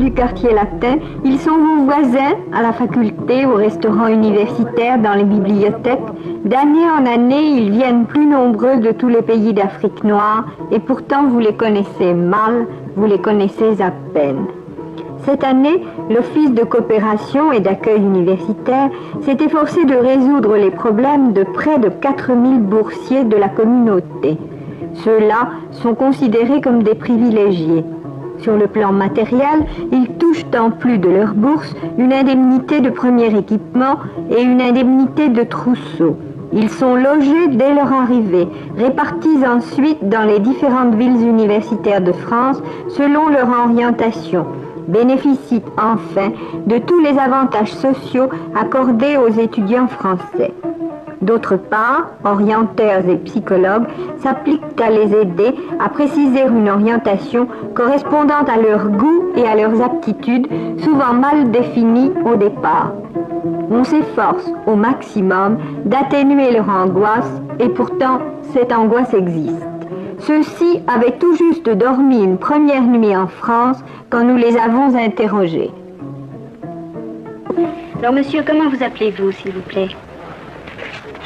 du quartier latin. Ils sont vos voisins à la faculté, au restaurant universitaire, dans les bibliothèques. D'année en année, ils viennent plus nombreux de tous les pays d'Afrique noire et pourtant vous les connaissez mal, vous les connaissez à peine. Cette année, l'Office de coopération et d'accueil universitaire s'est efforcé de résoudre les problèmes de près de 4000 boursiers de la communauté. Ceux-là sont considérés comme des privilégiés. Sur le plan matériel, ils touchent en plus de leur bourse une indemnité de premier équipement et une indemnité de trousseau. Ils sont logés dès leur arrivée, répartis ensuite dans les différentes villes universitaires de France selon leur orientation, bénéficient enfin de tous les avantages sociaux accordés aux étudiants français. D'autre part, orienteurs et psychologues s'appliquent à les aider à préciser une orientation correspondant à leur goût et à leurs aptitudes, souvent mal définies au départ. On s'efforce au maximum d'atténuer leur angoisse et pourtant cette angoisse existe. Ceux-ci avaient tout juste dormi une première nuit en France quand nous les avons interrogés. Alors monsieur, comment vous appelez-vous, s'il vous plaît?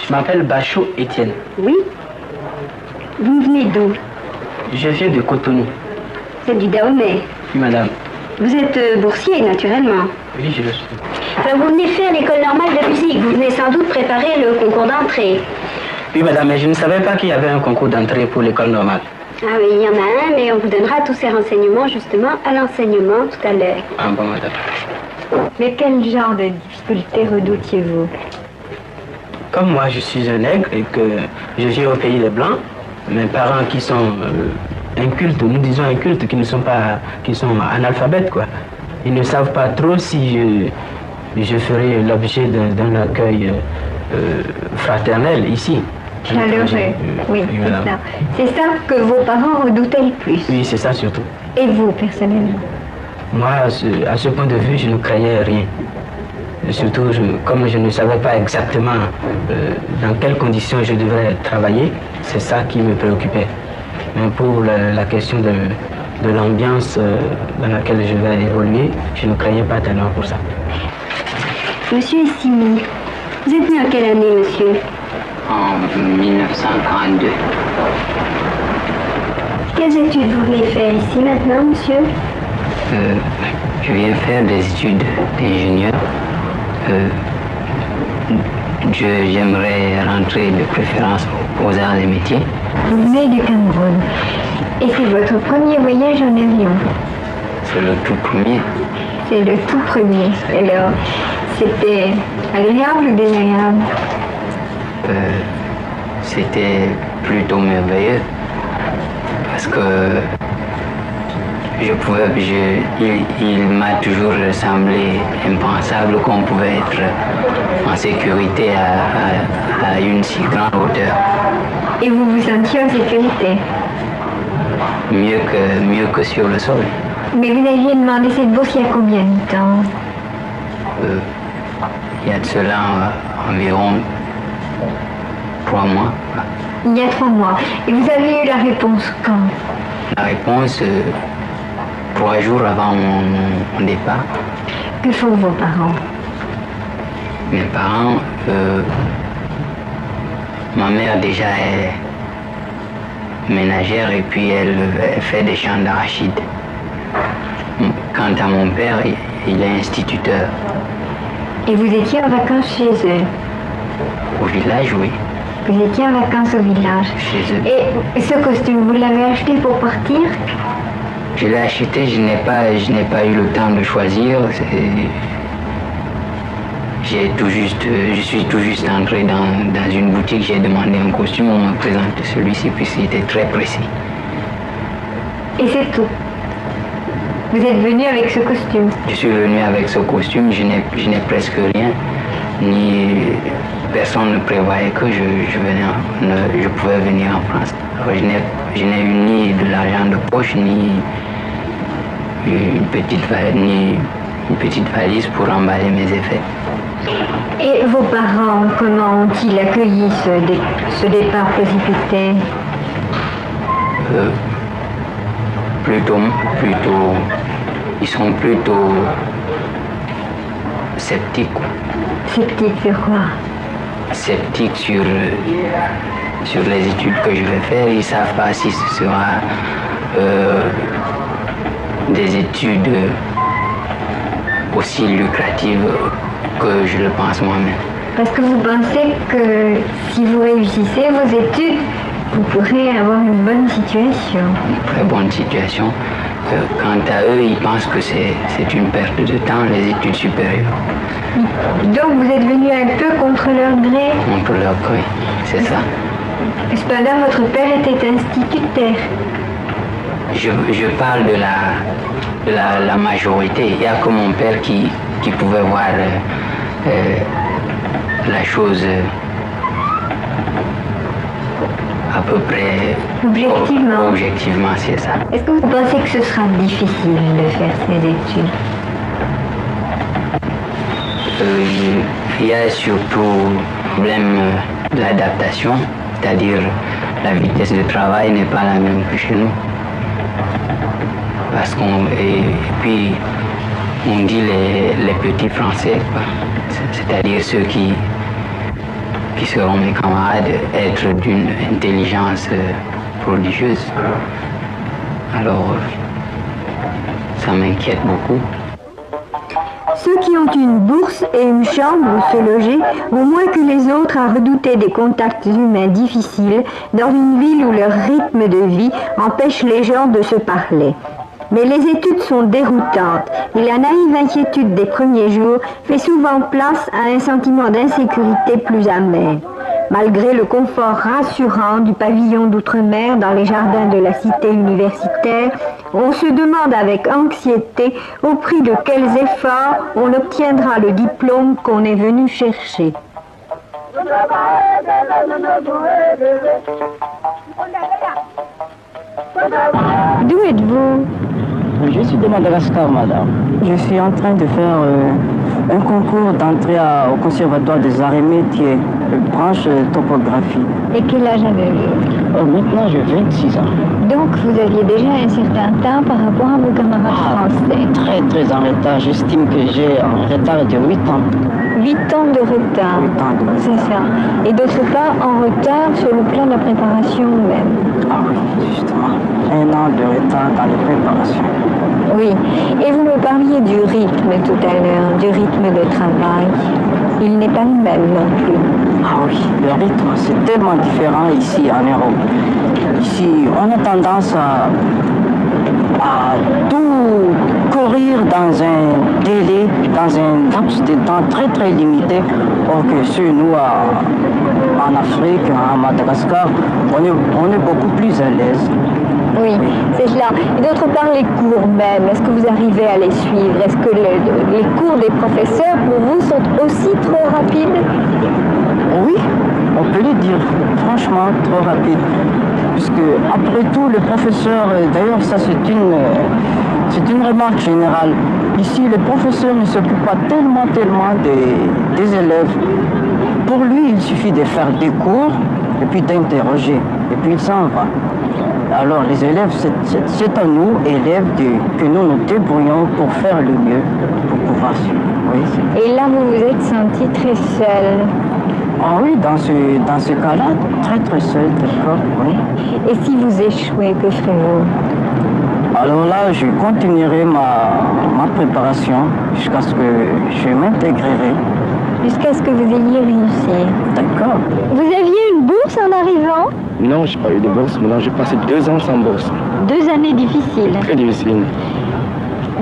Je m'appelle Bachot Étienne. Oui? Vous venez d'où? Je viens de Cotonou. C'est du Dahomey. Oui, madame. Vous êtes boursier, naturellement. Oui, je le suis. Alors vous venez faire l'école normale de musique. Vous venez sans doute préparer le concours d'entrée. Oui, madame, mais je ne savais pas qu'il y avait un concours d'entrée pour l'école normale. Ah oui, il y en a un, mais on vous donnera tous ces renseignements, justement, à l'enseignement tout à l'heure. Ah bon, madame. Mais quel genre de difficultés redoutiez-vous? Comme moi, je suis un nègre et que je viens au pays des Blancs, mes parents qui sont incultes, nous disons incultes, qui sont analphabètes, quoi. Ils ne savent pas trop si je ferai l'objet d'un accueil fraternel ici. Chaleureux, oui, c'est ça. C'est ça que vos parents redoutaient le plus. Oui, c'est ça surtout. Et vous, personnellement? Moi, à ce point de vue, je ne craignais rien. Surtout, comme je ne savais pas exactement dans quelles conditions je devrais travailler, c'est ça qui me préoccupait. Mais pour la question de l'ambiance dans laquelle je vais évoluer, je ne craignais pas tellement pour ça. Monsieur Essimi, vous êtes né en quelle année, monsieur? En 1942. Quelles études vous venez faire ici maintenant, monsieur? Je viens faire des études d'ingénieur. J'aimerais rentrer de préférence aux arts et métiers. Vous venez du Cameroun. Et c'est votre premier voyage en avion? C'est le tout premier. C'est le tout premier. Alors, c'était agréable ou désagréable? C'était plutôt merveilleux. Parce que il m'a toujours semblé impensable qu'on pouvait être en sécurité à une si grande hauteur. Et vous vous sentiez en sécurité? Mieux que sur le sol. Mais vous aviez demandé cette bourse il y a combien de temps? Il y a de cela environ 3 mois. Il y a 3 mois. Et vous avez eu la réponse quand? La réponse 3 jours avant mon départ. Que font vos parents? Mes parents, ma mère déjà est ménagère et puis elle fait des champs d'arachides. Quant à mon père, il est instituteur. Et vous étiez en vacances chez eux? Au village, oui. Vous étiez en vacances au village? Chez eux. Et ce costume, vous l'avez acheté pour partir? Je l'ai acheté, je n'ai pas eu le temps de choisir. Je suis tout juste entré dans une boutique, j'ai demandé un costume, on m'a présenté celui-ci, puis c'était très précis. Et c'est tout? Vous êtes venu avec ce costume? Je suis venu avec ce costume, je n'ai presque rien, ni personne ne prévoyait que je pouvais venir en France. Alors, je n'ai eu ni de l'argent de poche, ni une petite valise pour emballer mes effets. Et vos parents, comment ont-ils accueilli ce départ précipité? ils sont plutôt sceptiques. Sceptique sur quoi? Sceptiques sur les études que je vais faire. Ils ne savent pas si ce sera des études aussi lucratives que je le pense moi-même. Parce que vous pensez que si vous réussissez vos études, vous pourrez avoir une bonne situation. Une très bonne situation. Quant à eux, ils pensent que c'est une perte de temps, les études supérieures. Donc vous êtes venu un peu contre leur gré? Contre leur gré, c'est ça. Cependant, votre père était instituteur. Je parle de la majorité. Il n'y a que mon père qui pouvait voir la chose à peu près objectivement. Objectivement, c'est ça. Est-ce que vous pensez que ce sera difficile de faire ces études? Il y a surtout le problème de l'adaptation, c'est-à-dire la vitesse de travail n'est pas la même que chez nous. Et puis on dit les petits Français, c'est-à-dire ceux qui seront mes camarades, être d'une intelligence prodigieuse. Alors, ça m'inquiète beaucoup. Ceux qui ont une bourse et une chambre où se loger ont moins que les autres à redouter des contacts humains difficiles dans une ville où leur rythme de vie empêche les gens de se parler. Mais les études sont déroutantes et la naïve inquiétude des premiers jours fait souvent place à un sentiment d'insécurité plus amer. Malgré le confort rassurant du pavillon d'outre-mer dans les jardins de la cité universitaire, on se demande avec anxiété au prix de quels efforts on obtiendra le diplôme qu'on est venu chercher. D'où êtes-vous? Je suis de Madagascar, madame. Je suis en train de faire un concours d'entrée au Conservatoire des Arts et Métiers, branche topographie. Et quel âge avez-vous? Maintenant, j'ai 26 ans. Donc, vous aviez déjà un certain temps par rapport à vos camarades français? Très, très en retard. J'estime que j'ai un retard de 8 ans. 8 ans de retard. 8 ans de retard. C'est ça. Et d'autre part, en retard sur le plan de la préparation même. Ah oui, justement. 1 an de retard dans les préparations. Oui. Et vous me parliez du rythme tout à l'heure, du rythme de travail. Il n'est pas le même non plus. Ah oui, le rythme, c'est tellement différent ici en Europe. Ici, on a tendance à tout courir dans un délai, dans un laps de temps très très limité. Or que chez nous, en Afrique, à Madagascar, on est beaucoup plus à l'aise. Oui, c'est cela. Et d'autre part, les cours même, est-ce que vous arrivez à les suivre? Est-ce que les cours des professeurs, pour vous, sont aussi trop rapides? Oui, on peut le dire, franchement, trop rapide. Puisque, après tout, le professeur, d'ailleurs, ça c'est une remarque générale. Ici, le professeur ne s'occupe pas tellement des élèves. Pour lui, il suffit de faire des cours et puis d'interroger. Et puis il s'en va. Alors les élèves, c'est à nous, élèves, que nous nous débrouillons pour faire le mieux, pour pouvoir suivre. Oui, et là, vous vous êtes senti très seul? Ah oui, dans ce cas-là, très très seul, d'accord, oui. Et si vous échouez, que ferez-vous? Alors là, je continuerai ma préparation jusqu'à ce que je m'intégrerai. Jusqu'à ce que vous ayez réussi. D'accord. Vous aviez une bourse en arrivant? Non, je n'ai pas eu de bourse. Maintenant, j'ai passé 2 ans sans bourse. 2 années difficiles. Très difficile.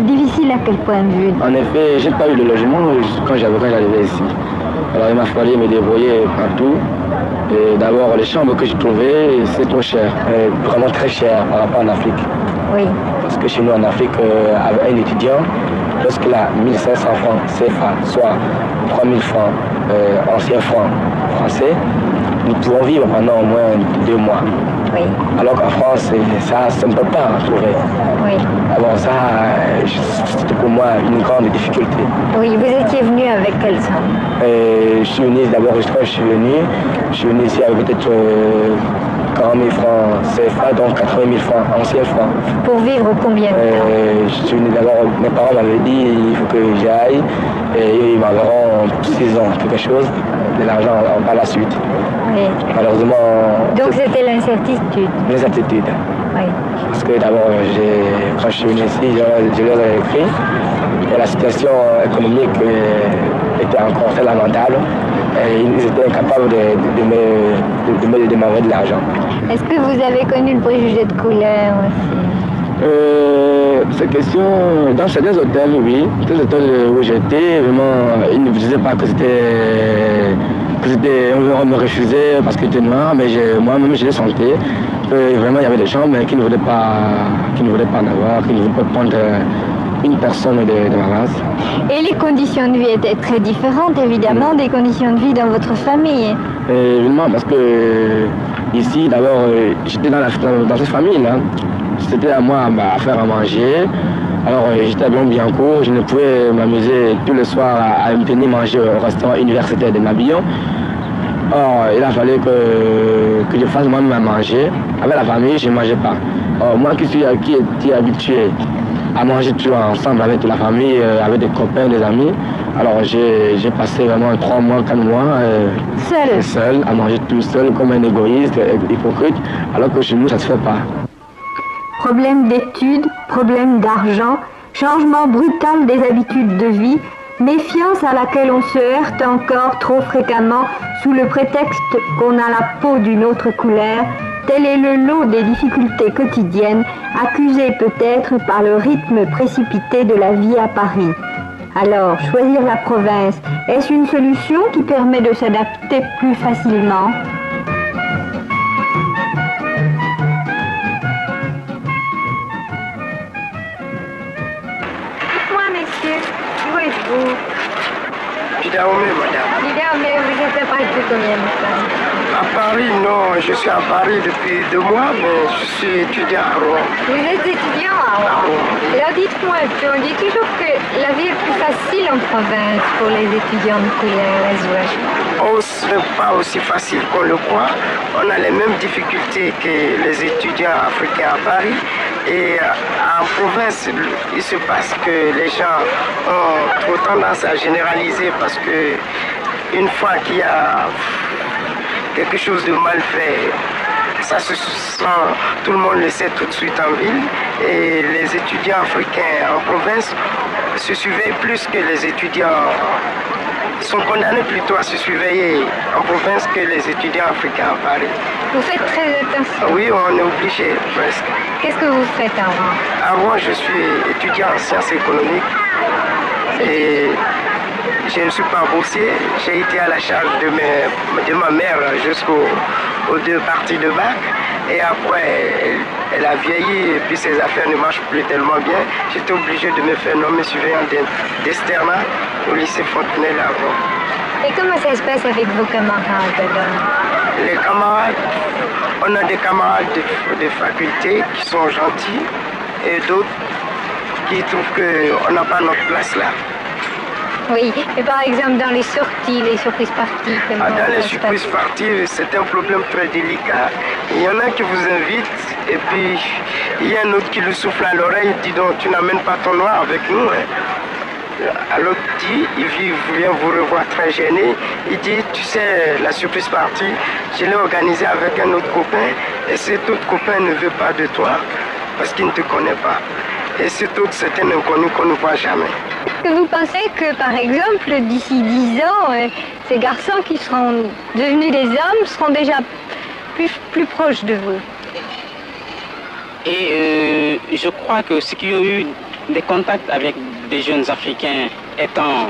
Difficile à quel point de vue? En effet, je n'ai pas eu de logement quand j'arrivais ici. Alors, il m'a fallu me débrouiller partout. Et d'abord, les chambres que j'ai trouvées, c'est trop cher. Vraiment très cher par rapport en Afrique. Oui. Parce que chez nous, en Afrique, avec un étudiant, lorsqu'il a 1500 francs CFA, soit 3000 francs anciens francs français, nous pouvons vivre pendant au moins 2 mois. Oui. Alors qu'en France, ça ne peut pas trouver. Oui. Alors ça, c'était pour moi une grande difficulté. Oui, vous étiez venu avec quelle somme? Je suis venu d'abord, je suis venu ici avec peut-être 40 40 000 francs CFA, donc 80 000 francs anciens francs. Pour vivre combien de temps? Je suis venu d'abord, mes parents m'avaient dit il faut que j'aille et ils m'enverront 6 ans, quelque chose, de l'argent par la suite. Oui. Malheureusement. Donc c'était l'incertitude. L'incertitude. Oui. Parce que d'abord, quand je suis venu ici, je leur ai écrit et la situation économique était encore très lamentable et ils étaient incapables de m'envoyer de l'argent. Est-ce que vous avez connu le préjugé de couleur aussi? Cette question, dans certains hôtels, oui. Certains hôtels où j'étais, vraiment, ils ne me disaient pas que on me refusait parce que j'étais noir, mais moi-même je le sentais. Vraiment, il y avait des gens mais qui ne voulaient pas en avoir, qui ne voulaient pas prendre une personne de ma race. Et les conditions de vie étaient très différentes, évidemment, des conditions de vie dans votre famille. Évidemment, parce que ici, d'abord, j'étais dans cette famille-là. C'était à moi à faire à manger. Alors, j'étais à Biancourt, je ne pouvais m'amuser tous les soirs à venir manger au restaurant universitaire de Mabillon. Or, il a fallu que je fasse moi-même à manger. Avec la famille, je ne mangeais pas. Or, moi qui étais habitué à manger toujours ensemble avec toute la famille, avec des copains, des amis, alors j'ai passé vraiment 3 mois, 4 mois seul, à manger tout seul comme un égoïste, hypocrite, alors que chez nous, ça ne se fait pas. Problème d'études, problème d'argent, changement brutal des habitudes de vie, méfiance à laquelle on se heurte encore trop fréquemment sous le prétexte qu'on a la peau d'une autre couleur, tel est le lot des difficultés quotidiennes, accusées peut-être par le rythme précipité de la vie à Paris. Alors, choisir la province, est-ce une solution qui permet de s'adapter plus facilement ? Didaomé, madame. Didaomé, vous êtes à Paris depuis combien de temps? À Paris, non, je suis à Paris depuis 2 mois, mais je suis étudiant à Rouen. Vous êtes étudiant à Rouen? Alors dites-moi un peu, on dit toujours que la vie est plus facile en province pour les étudiants de couleur, Oh, ce n'est pas aussi facile qu'on le croit. On a les mêmes difficultés que les étudiants africains à Paris. Et en province, il se passe que les gens ont trop tendance à généraliser parce que une fois qu'il y a quelque chose de mal fait, ça se sent, tout le monde le sait tout de suite en ville. Et les étudiants africains en province se surveillent plus que les étudiants, sont condamnés plutôt à se surveiller en province que les étudiants africains à Paris. Vous faites très attention? Oui, on est obligé presque. Qu'est-ce que vous faites à Rouen? À Rouen, je suis étudiant en sciences économiques et je ne suis pas boursier. J'ai été à la charge de ma mère jusqu'aux 2 parties de bac. Et après, elle a vieilli et puis ses affaires ne marchent plus tellement bien. J'étais obligé de me faire nommer surveillant d'externat au lycée Fontenelle à Rouen. Et comment ça se passe avec vos camarades alors? Les camarades, on a des camarades de faculté qui sont gentils et d'autres qui trouvent qu'on n'a pas notre place là. Oui, et par exemple dans les surprises parties. Dans les surprises parties, c'est un problème très délicat. Il y en a qui vous invitent et puis il y a un autre qui lui souffle à l'oreille, dit donc tu n'amènes pas ton noir avec nous. Hein. À l'autre dit, il vient vous revoir très gêné. Il dit, tu sais, la surprise partie, je l'ai organisée avec un autre copain et cet autre copain ne veut pas de toi parce qu'il ne te connaît pas. Et cet autre, c'est un inconnu qu'on ne voit jamais. Vous pensez que, par exemple, d'ici 10 ans, ces garçons qui seront devenus des hommes seront déjà plus proches de vous? Et je crois que ceux qui ont eu des contacts avec des jeunes Africains étant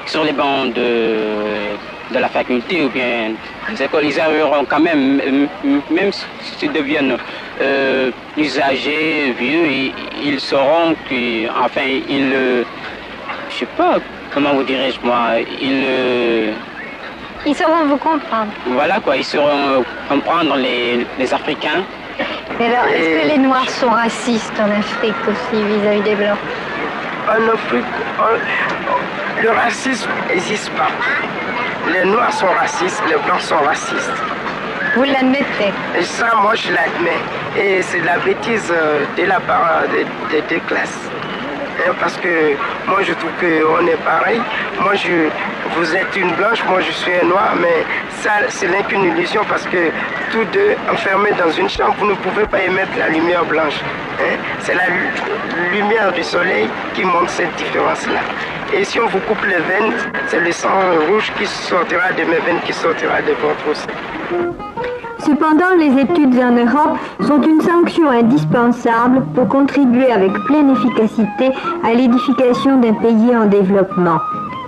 sur les bancs de la faculté ou bien des écoles, ils arriveront quand même s'ils deviennent usagers, vieux, ils sauront que, enfin, je sais pas, comment vous dirais-je moi, ils sauront vous comprendre. Voilà quoi, ils sauront comprendre les Africains. Mais alors, est-ce que les Noirs sont racistes en Afrique aussi vis-à-vis des Blancs? En Afrique, le racisme n'existe pas. Les Noirs sont racistes, les Blancs sont racistes. Vous l'admettez? Et ça, moi, je l'admets. Et c'est de la bêtise de la part des deux classes. Parce que moi, je trouve qu'on est pareil. Moi, vous êtes une blanche, moi, je suis un noir, mais ça, ce n'est qu'une illusion parce que tous deux, enfermés dans une chambre, vous ne pouvez pas émettre la lumière blanche. C'est la lumière du soleil qui montre cette différence-là. Et si on vous coupe les veines, c'est le sang rouge qui sortira de mes veines, qui sortira de votre aussi. Cependant, les études en Europe sont une sanction indispensable pour contribuer avec pleine efficacité à l'édification d'un pays en développement.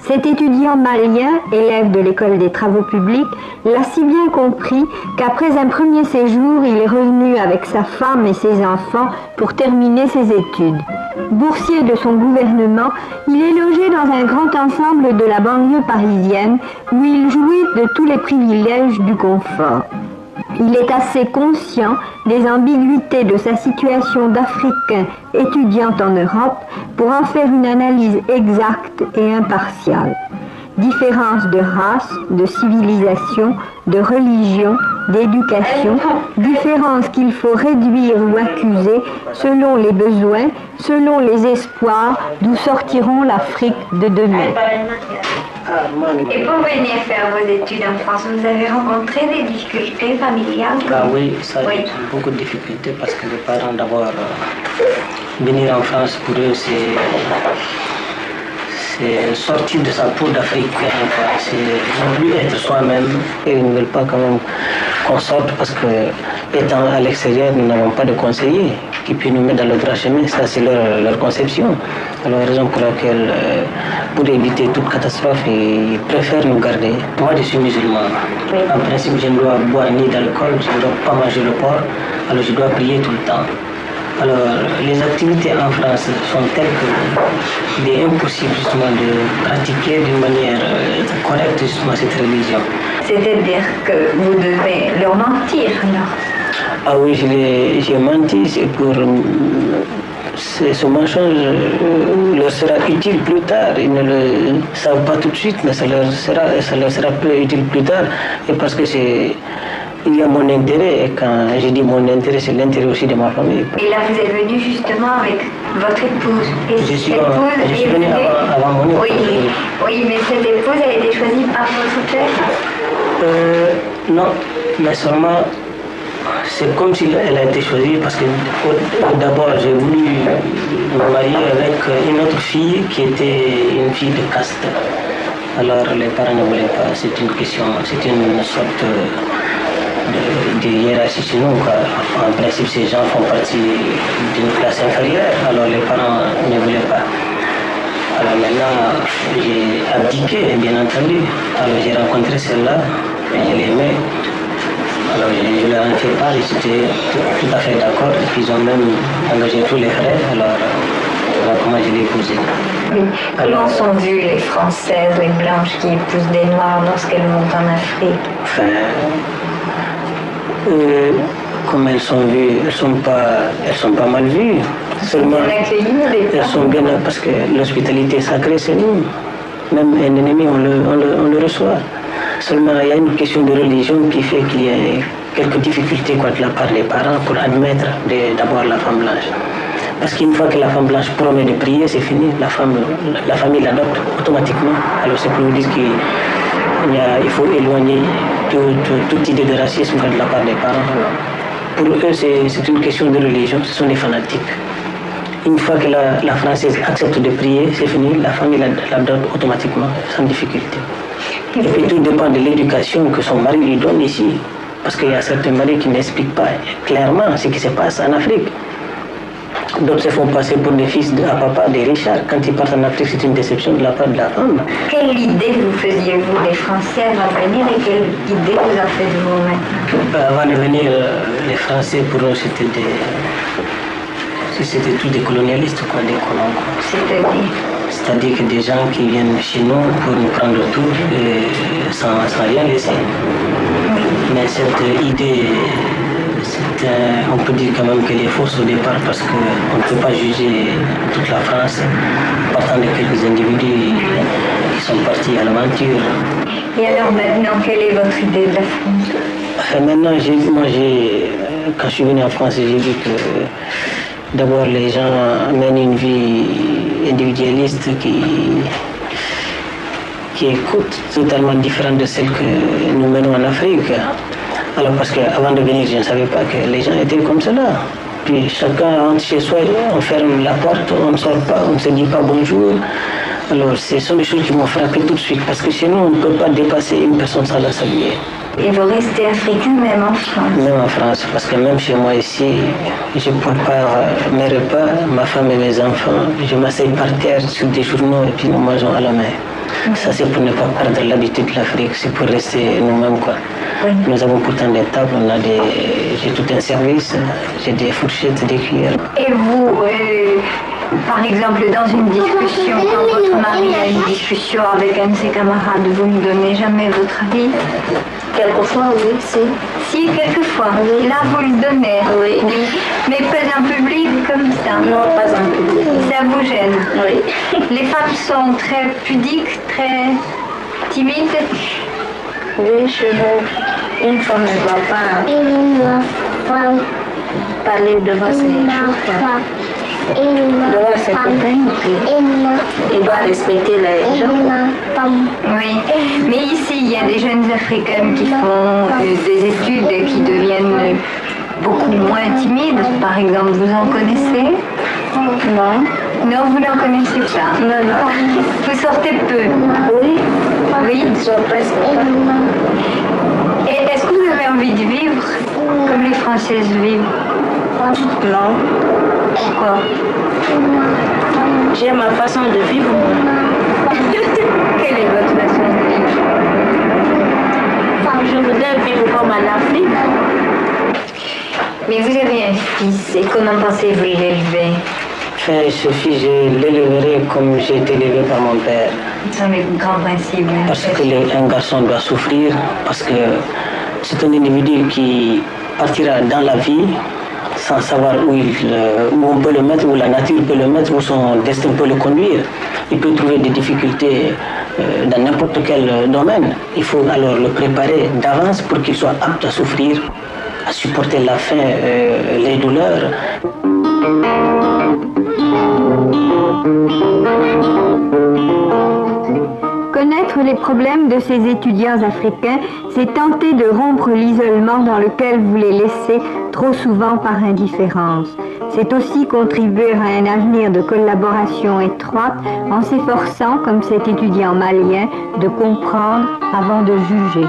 Cet étudiant malien, élève de l'école des travaux publics, l'a si bien compris qu'après un premier séjour, il est revenu avec sa femme et ses enfants pour terminer ses études. Boursier de son gouvernement, il est logé dans un grand ensemble de la banlieue parisienne où il jouit de tous les privilèges du confort. Il est assez conscient des ambiguïtés de sa situation d'Africain étudiant en Europe pour en faire une analyse exacte et impartiale. Différences de race, de civilisation, de religion, d'éducation, différences qu'il faut réduire ou accuser selon les besoins, selon les espoirs d'où sortiront l'Afrique de demain. Et pour venir faire vos études en France, vous avez rencontré des difficultés familiales? Ah oui, ça a été beaucoup de difficultés parce que les parents d'abord venir en France pour eux c'est sortir de sa peau d'Africain, c'est ne plus être soi-même et ils ne veulent pas quand même qu'on sorte parce que étant à l'extérieur nous n'avons pas de conseiller qui peut nous mettre dans le droit chemin, ça c'est leur conception. Alors raison pour laquelle pour éviter toute catastrophe ils préfèrent nous garder. Moi je suis musulman, en principe je ne dois boire ni d'alcool, je ne dois pas manger le porc, alors je dois prier tout le temps. Alors, les activités en France sont telles qu'il est impossible justement de pratiquer d'une manière correcte justement cette religion. C'est-à-dire que vous devez leur mentir, alors? Ah oui, j'ai menti, c'est pour... Ce mensonge leur sera utile plus tard. Ils ne le savent pas tout de suite, mais ça leur sera plus utile plus tard. Et parce que il y a mon intérêt, et quand je dis mon intérêt, c'est l'intérêt aussi de ma famille. Et là, vous êtes venu justement avec votre épouse. Et je suis venu avant mon épouse. Oui, mais cette épouse, elle a été choisie par votre père? Non, mais seulement, c'est comme si elle a été choisie parce que d'abord, j'ai voulu me marier avec une autre fille qui était une fille de caste. Alors, les parents ne voulaient pas, c'est une question, c'est une sorte de hiérarchie chez nous, quoi. En principe, ces gens font partie d'une classe inférieure, alors les parents ne voulaient pas. Alors maintenant, j'ai abdiqué, bien entendu. Alors j'ai rencontré celle-là, et je l'aimais. Alors je leur ai fait part, ils étaient tout à fait d'accord, et puis ils ont même engagé tous les frais, alors voilà comment je l'ai épousée. Comment sont vues les Françaises, les blanches qui épousent des Noirs lorsqu'elles montent en Afrique? Enfin, comme elles sont vues, elles sont pas mal vues. Seulement, elles sont bien parce que l'hospitalité sacrée, c'est nous. Même un ennemi, on le reçoit. Seulement, il y a une question de religion qui fait qu'il y a quelques difficultés de la part des parents pour admettre d'abord la femme blanche. Parce qu'une fois que la femme blanche promet de prier, c'est fini. La famille l'adopte automatiquement. Alors c'est pour vous dire qu'il faut éloigner toute idée de racisme de la part des parents. Pour eux, c'est une question de religion, ce sont des fanatiques. Une fois que la Française accepte de prier, c'est fini, la famille l'adopte automatiquement, sans difficulté. Et puis tout dépend de l'éducation que son mari lui donne ici. Parce qu'il y a certains maris qui n'expliquent pas clairement ce qui se passe en Afrique. D'autres se font passer pour des fils à papa, des richards. Quand ils partent en Afrique, c'est une déception de la part de la femme. Quelle idée vous faisiez-vous des Français avant de venir et quelle idée vous en faites-vous maintenant? Avant de venir, les Français, pour eux, c'était tous des colonialistes, quoi, des colons. C'est-à-dire que des gens qui viennent chez nous pour nous prendre tout sans rien laisser. Mais cette idée, on peut dire quand même qu'elle est fausse au départ parce qu'on ne peut pas juger toute la France partant de quelques individus qui sont partis à l'aventure. Et alors maintenant, quelle est votre idée de la France? Enfin, maintenant, quand je suis venu en France, j'ai vu que d'abord les gens mènent une vie individualiste qui est totalement différente de celle que nous menons en Afrique. Alors parce qu'avant de venir, je ne savais pas que les gens étaient comme cela. Puis chacun rentre chez soi, on ferme la porte, on ne sort pas, on ne se dit pas bonjour. Alors ce sont des choses qui m'ont frappé tout de suite parce que chez nous, on ne peut pas dépasser une personne sans la saluer. Et vous restez africain même en France? Même en France, parce que même chez moi ici, je prépare mes repas, ma femme et mes enfants, je m'assieds par terre sur des journaux et puis nous mangeons à la main. Ça c'est pour ne pas perdre l'habitude de l'Afrique, c'est pour rester nous-mêmes quoi. Oui. Nous avons pourtant des tables, j'ai tout un service, j'ai des fourchettes, des cuillères. Et vous, par exemple, dans une discussion, quand votre mari a une discussion avec un de ses camarades, vous ne donnez jamais votre avis? Quelquefois, oui, si. Si, quelquefois. Oui. Là, vous le donnez. Oui. Mais pas en public comme ça. Non, pas en public. Ça vous gêne? Oui. Les femmes sont très pudiques, très timides? Oui, chez nous, une femme ne va pas parler devant ses chevaux. Devant ses copains, il doit respecter les gens. Oui, mais ici, il y a des jeunes Africains qui font des études et qui deviennent beaucoup moins timides. Par exemple, vous en connaissez? Non. Non, vous n'en connaissez pas? Non, non. Vous sortez peu? Oui. Oui? Je sors presque pas. Et est-ce que vous avez envie de vivre comme les Françaises vivent? Non. Pourquoi? J'ai ma façon de vivre. Quelle est votre façon de vivre? Je voudrais vivre comme en Afrique. Mais vous avez un fils, et comment pensez-vous l'élever? Enfin, ce fils, je l'élèverai comme j'ai été élevé par mon père. Ce sont les grands principes. Parce qu'un garçon doit souffrir, parce que c'est un individu qui partira dans la vie sans savoir où on peut le mettre, où la nature peut le mettre, où son destin peut le conduire. Il peut trouver des difficultés dans n'importe quel domaine. Il faut alors le préparer d'avance pour qu'il soit apte à souffrir, à supporter la faim, les douleurs. Connaître les problèmes de ces étudiants africains, c'est tenter de rompre l'isolement dans lequel vous les laissez trop souvent par indifférence. C'est aussi contribuer à un avenir de collaboration étroite en s'efforçant, comme cet étudiant malien, de comprendre avant de juger.